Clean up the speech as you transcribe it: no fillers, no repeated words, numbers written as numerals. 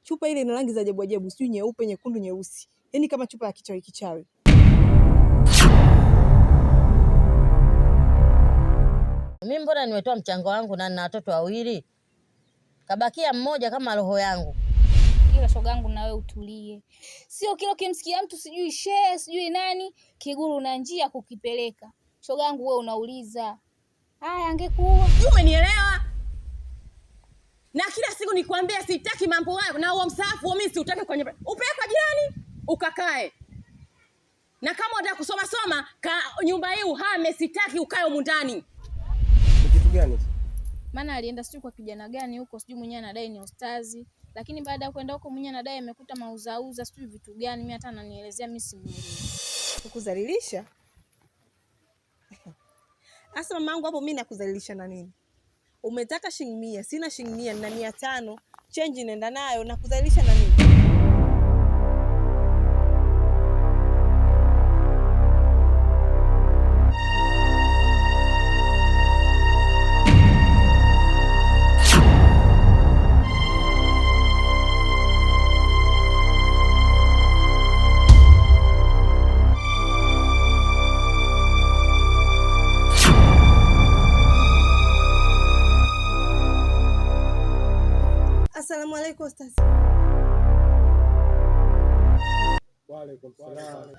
Chupa ile ina rangi za ajabu ajabu, sio nyeupe, nyekundu, nyeusi. Yaani kama chupa ya kichawi kichawi. Mimi mbona nimetoa mchango wangu na nina watoto wawili? Kabakia mmoja kama roho yangu. Ila shoga yangu na wewe utulie. Sio kila ukimsikia mtu sijui shehe, sijui nani, kiguru na njia kukipeleka. Shoga yangu wewe unauliza. Haya angekuwa. Umenielewa? Na kila siku nikwambia sitaki mambo hayo na huo msaafu mimi siutaki kwenye upeleka jirani ukakae. Na kama unataka kusoma soma nyumba hii uhame, sitaki ukae humu ndani. Ni kitu gani? Maana alienda sijui kwa kijana gani huko, sijui mwenyewe anadai ni ustazi. Lakini baada ya kwenda huko mwenyewe anadai amekuta mauzauza sijui vitu gani, mimi hata ananielezea mimi simuelewi. Kukudhalilisha? Asa mamangu hapo mimi nakudhalilisha na nini? Umetaka shilingi 100, sina shilingi 100 na 500, change nenda nayo, nakudhalilisha na nini? Asalamu alaykum ustaz. Wa alaykum salaam.